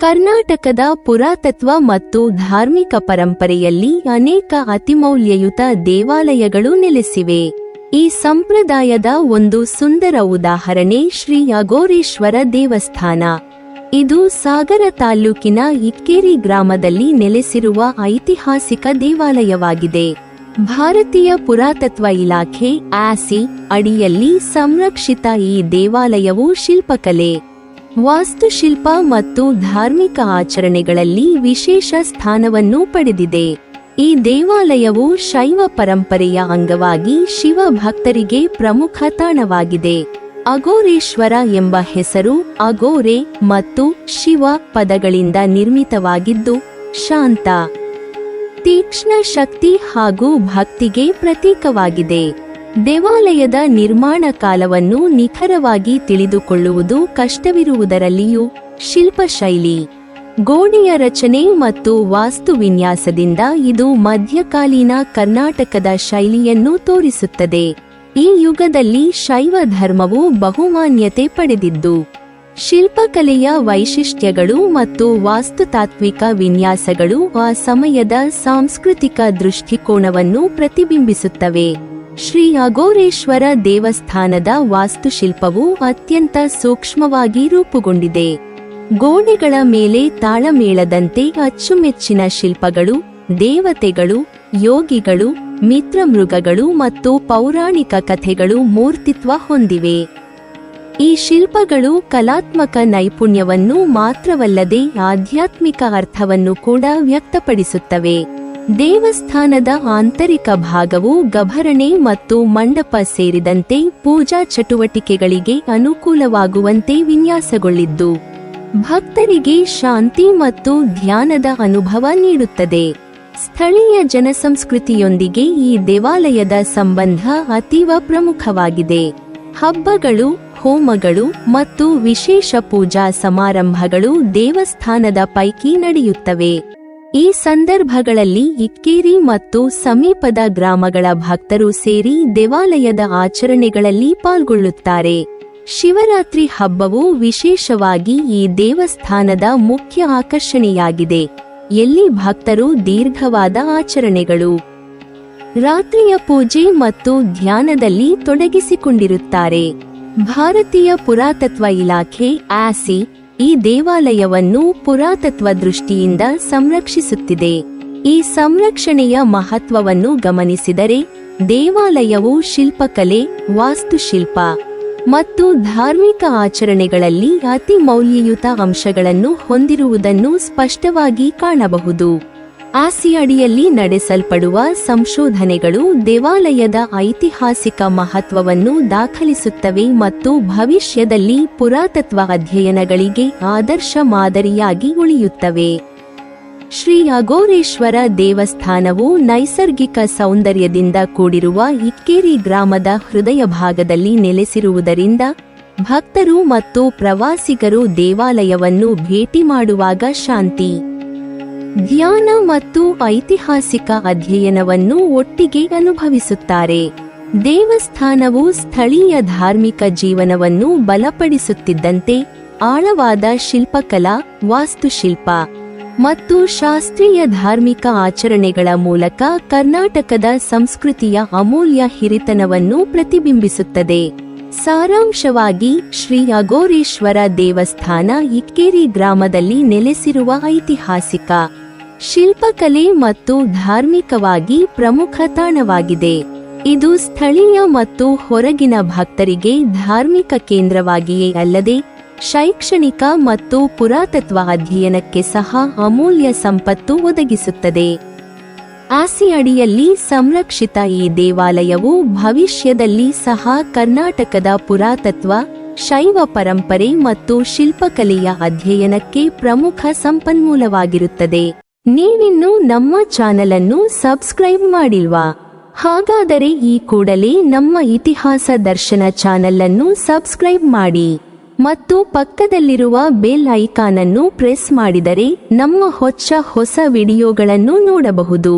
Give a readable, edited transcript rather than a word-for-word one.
ಕರ್ನಾಟಕದ ಪುರಾತತ್ವ ಮತ್ತು ಧಾರ್ಮಿಕ ಪರಂಪರೆಯಲ್ಲಿ ಅನೇಕ ಅತಿಮೌಲ್ಯಯುತ ದೇವಾಲಯಗಳು ನೆಲೆಸಿವೆ. ಈ ಸಂಪ್ರದಾಯದ ಒಂದು ಸುಂದರ ಉದಾಹರಣೆ ಶ್ರೀ ಅಘೋರೇಶ್ವರ ದೇವಸ್ಥಾನ. ಇದು ಸಾಗರ ತಾಲ್ಲೂಕಿನ ಇಕ್ಕೇರಿ ಗ್ರಾಮದಲ್ಲಿ ನೆಲೆಸಿರುವ ಐತಿಹಾಸಿಕ ದೇವಾಲಯವಾಗಿದೆ. ಭಾರತೀಯ ಪುರಾತತ್ವ ಇಲಾಖೆ ಆಸಿ ಅಡಿಯಲ್ಲಿ ಸಂರಕ್ಷಿತ ಈ ದೇವಾಲಯವು ಶಿಲ್ಪಕಲೆ, ವಾಸ್ತುಶಿಲ್ಪ ಮತ್ತು ಧಾರ್ಮಿಕ ಆಚರಣೆಗಳಲ್ಲಿ ವಿಶೇಷ ಸ್ಥಾನವನ್ನು ಪಡೆದಿದೆ. ಈ ದೇವಾಲಯವು ಶೈವ ಪರಂಪರೆಯ ಅಂಗವಾಗಿ ಶಿವ ಭಕ್ತರಿಗೆ ಪ್ರಮುಖ ತಾಣವಾಗಿದೆ. ಅಘೋರೇಶ್ವರ ಎಂಬ ಹೆಸರು ಅಘೋರೆ ಮತ್ತು ಶಿವ ಪದಗಳಿಂದ ನಿರ್ಮಿತವಾಗಿದ್ದು, ಶಾಂತ, ತೀಕ್ಷ್ಣ ಶಕ್ತಿ ಹಾಗೂ ಭಕ್ತಿಗೆ ಪ್ರತೀಕವಾಗಿದೆ. ದೇವಾಲಯದ ನಿರ್ಮಾಣ ಕಾಲವನ್ನು ನಿಖರವಾಗಿ ತಿಳಿದುಕೊಳ್ಳುವುದು ಕಷ್ಟವಿರುವುದರಲ್ಲಿಯೂ ಶಿಲ್ಪಶೈಲಿ, ಗೋಡೆಯ ರಚನೆ ಮತ್ತು ವಾಸ್ತು ವಿನ್ಯಾಸದಿಂದ ಇದು ಮಧ್ಯಕಾಲೀನ ಕರ್ನಾಟಕದ ಶೈಲಿಯನ್ನು ತೋರಿಸುತ್ತದೆ. ಈ ಯುಗದಲ್ಲಿ ಶೈವ ಧರ್ಮವು ಬಹುಮಾನ್ಯತೆ ಪಡೆದಿದ್ದು, ಶಿಲ್ಪಕಲೆಯ ವೈಶಿಷ್ಟ್ಯಗಳು ಮತ್ತು ವಾಸ್ತುತಾತ್ವಿಕ ವಿನ್ಯಾಸಗಳು ಆ ಸಮಯದ ಸಾಂಸ್ಕೃತಿಕ ದೃಷ್ಟಿಕೋನವನ್ನು ಪ್ರತಿಬಿಂಬಿಸುತ್ತವೆ. ಶ್ರೀ ಅಘೋರೇಶ್ವರ ದೇವಸ್ಥಾನದ ವಾಸ್ತುಶಿಲ್ಪವು ಅತ್ಯಂತ ಸೂಕ್ಷ್ಮವಾಗಿ ರೂಪುಗೊಂಡಿದೆ. ಗೋಡೆಗಳ ಮೇಲೆ ತಾಳಮೇಳದಂತೆ ಅಚ್ಚುಮೆಚ್ಚಿನ ಶಿಲ್ಪಗಳು, ದೇವತೆಗಳು, ಯೋಗಿಗಳು, ಮಿತ್ರಮೃಗಗಳು ಮತ್ತು ಪೌರಾಣಿಕ ಕಥೆಗಳು ಮೂರ್ತಿತ್ವ ಹೊಂದಿವೆ. ಈ ಶಿಲ್ಪಗಳು ಕಲಾತ್ಮಕ ನೈಪುಣ್ಯವನ್ನು ಮಾತ್ರವಲ್ಲದೆ ಆಧ್ಯಾತ್ಮಿಕ ಅರ್ಥವನ್ನು ಕೂಡ ವ್ಯಕ್ತಪಡಿಸುತ್ತವೆ. ದೇವಸ್ಥಾನದ ಆಂತರಿಕ ಭಾಗವು ಗಭರಣೆ ಮತ್ತು ಮಂಟಪ ಸೇರಿದಂತೆ ಪೂಜಾ ಚಟುವಟಿಕೆಗಳಿಗೆ ಅನುಕೂಲವಾಗುವಂತೆ ವಿನ್ಯಾಸಗೊಳ್ಳಿದ್ದು, ಭಕ್ತರಿಗೆ ಶಾಂತಿ ಮತ್ತು ಧ್ಯಾನದ ಅನುಭವ ನೀಡುತ್ತದೆ. ಸ್ಥಳೀಯ ಜನಸಂಸ್ಕೃತಿಯೊಂದಿಗೆ ಈ ದೇವಾಲಯದ ಸಂಬಂಧ ಅತೀವ ಪ್ರಮುಖವಾಗಿದೆ. ಹಬ್ಬಗಳು, ಹೋಮಗಳು ಮತ್ತು ವಿಶೇಷ ಪೂಜಾ ಸಮಾರಂಭಗಳು ದೇವಸ್ಥಾನದ ಪೈಕಿ ನಡೆಯುತ್ತವೆ. ಈ ಸಂದರ್ಭಗಳಲ್ಲಿ ಇಕ್ಕೇರಿ ಮತ್ತು ಸಮೀಪದ ಗ್ರಾಮಗಳ ಭಕ್ತರು ಸೇರಿ ದೇವಾಲಯದ ಆಚರಣೆಗಳಲ್ಲಿ ಪಾಲ್ಗೊಳ್ಳುತ್ತಾರೆ. ಶಿವರಾತ್ರಿ ಹಬ್ಬವು ವಿಶೇಷವಾಗಿ ಈ ದೇವಸ್ಥಾನದ ಮುಖ್ಯ ಆಕರ್ಷಣೆಯಾಗಿದೆ, ಎಲ್ಲಿ ಭಕ್ತರು ದೀರ್ಘವಾದ ಆಚರಣೆಗಳು, ರಾತ್ರಿಯ ಪೂಜೆ ಮತ್ತು ಧ್ಯಾನದಲ್ಲಿ ತೊಡಗಿಸಿಕೊಂಡಿರುತ್ತಾರೆ. ಭಾರತೀಯ ಪುರಾತತ್ವ ಇಲಾಖೆ ಆಸಿ ಈ ದೇವಾಲಯವನ್ನು ಪುರಾತತ್ವ ದೃಷ್ಟಿಯಿಂದ ಸಂರಕ್ಷಿಸುತ್ತಿದೆ. ಈ ಸಂರಕ್ಷಣೆಯ ಮಹತ್ವವನ್ನು ಗಮನಿಸಿದರೆ ದೇವಾಲಯವು ಶಿಲ್ಪಕಲೆ, ವಾಸ್ತುಶಿಲ್ಪ ಮತ್ತು ಧಾರ್ಮಿಕ ಆಚರಣೆಗಳಲ್ಲಿ ಅತಿ ಮೌಲ್ಯಯುತ ಅಂಶಗಳನ್ನು ಹೊಂದಿರುವುದನ್ನು ಸ್ಪಷ್ಟವಾಗಿ ಕಾಣಬಹುದು. ಆಸಿ ಅಡಿಯಲ್ಲಿ ನಡೆಸಲ್ಪಡುವ ಸಂಶೋಧನೆಗಳು ದೇವಾಲಯದ ಐತಿಹಾಸಿಕ ಮಹತ್ವವನ್ನು ದಾಖಲಿಸುತ್ತವೆ ಮತ್ತು ಭವಿಷ್ಯದಲ್ಲಿ ಪುರಾತತ್ವ ಅಧ್ಯಯನಗಳಿಗೆ ಆದರ್ಶ ಮಾದರಿಯಾಗಿ ಉಳಿಯುತ್ತವೆ. ಶ್ರೀ ಅಘೋರೇಶ್ವರ ದೇವಸ್ಥಾನವು ನೈಸರ್ಗಿಕ ಸೌಂದರ್ಯದಿಂದ ಕೂಡಿರುವ ಇಕ್ಕೇರಿ ಗ್ರಾಮದ ಹೃದಯ ಭಾಗದಲ್ಲಿ ನೆಲೆಸಿರುವುದರಿಂದ ಭಕ್ತರು ಮತ್ತು ಪ್ರವಾಸಿಗರು ದೇವಾಲಯವನ್ನು ಭೇಟಿ ಮಾಡುವಾಗ ಶಾಂತಿ, ಧ್ಯಾನ ಮತ್ತು ಐತಿಹಾಸಿಕ ಅಧ್ಯಯನವನ್ನು ಒಟ್ಟಿಗೆ ಅನುಭವಿಸುತ್ತಾರೆ. ದೇವಸ್ಥಾನವು ಸ್ಥಳೀಯ ಧಾರ್ಮಿಕ ಜೀವನವನ್ನು ಬಲಪಡಿಸುತ್ತಿದ್ದಂತೆ ಆಳವಾದ ಶಿಲ್ಪಕಲಾ, ವಾಸ್ತುಶಿಲ್ಪ ಮತ್ತು ಶಾಸ್ತ್ರೀಯ ಧಾರ್ಮಿಕ ಆಚರಣೆಗಳ ಮೂಲಕ ಕರ್ನಾಟಕದ ಸಂಸ್ಕೃತಿಯ ಅಮೂಲ್ಯ ಹಿರಿತನವನ್ನು ಪ್ರತಿಬಿಂಬಿಸುತ್ತದೆ. ಸಾರಾಂಶವಾಗಿ, ಶ್ರೀ ಅಘೋರೇಶ್ವರ ದೇವಸ್ಥಾನ ಇಕ್ಕೇರಿ ಗ್ರಾಮದಲ್ಲಿ ನೆಲೆಸಿರುವ ಐತಿಹಾಸಿಕ, ಶಿಲ್ಪಕಲೆ ಮತ್ತು ಧಾರ್ಮಿಕವಾಗಿ ಪ್ರಮುಖ ತಾಣವಾಗಿದೆ. ಇದು ಸ್ಥಳೀಯ ಮತ್ತು ಹೊರಗಿನ ಭಕ್ತರಿಗೆ ಧಾರ್ಮಿಕ ಕೇಂದ್ರವಾಗಿಯೇ ಅಲ್ಲದೆ ಶೈಕ್ಷಣಿಕ ಮತ್ತು ಪುರಾತತ್ವ ಅಧ್ಯಯನಕ್ಕೆ ಸಹ ಅಮೂಲ್ಯ ಸಂಪತ್ತು ಒದಗಿಸುತ್ತದೆ. ಆಸಿ ಅಡಿಯಲ್ಲಿ ಸಂರಕ್ಷಿತ ಈ ದೇವಾಲಯವು ಭವಿಷ್ಯದಲ್ಲಿ ಸಹ ಕರ್ನಾಟಕದ ಪುರಾತತ್ವ, ಶೈವ ಪರಂಪರೆ ಮತ್ತು ಶಿಲ್ಪಕಲೆಯ ಅಧ್ಯಯನಕ್ಕೆ ಪ್ರಮುಖ ಸಂಪನ್ಮೂಲವಾಗಿರುತ್ತದೆ. ನೀವಿನ್ನೂ ನಮ್ಮ ಚಾನೆಲ್ ಅನ್ನು ಸಬ್ಸ್ಕ್ರೈಬ್ ಮಾಡಿಲ್ವಾ? ಹಾಗಾದರೆ ಈ ಕೂಡಲೇ ನಮ್ಮ ಇತಿಹಾಸ ದರ್ಶನ ಚಾನೆಲ್ ಅನ್ನು ಸಬ್ಸ್ಕ್ರೈಬ್ ಮಾಡಿ ಮತ್ತು ಪಕ್ಕದಲ್ಲಿರುವ ಬೆಲ್ ಐಕಾನ್ ಅನ್ನು ಪ್ರೆಸ್ ಮಾಡಿದರೆ ನಮ್ಮ ಹೊಸ ವಿಡಿಯೋಗಳನ್ನು ನೋಡಬಹುದು.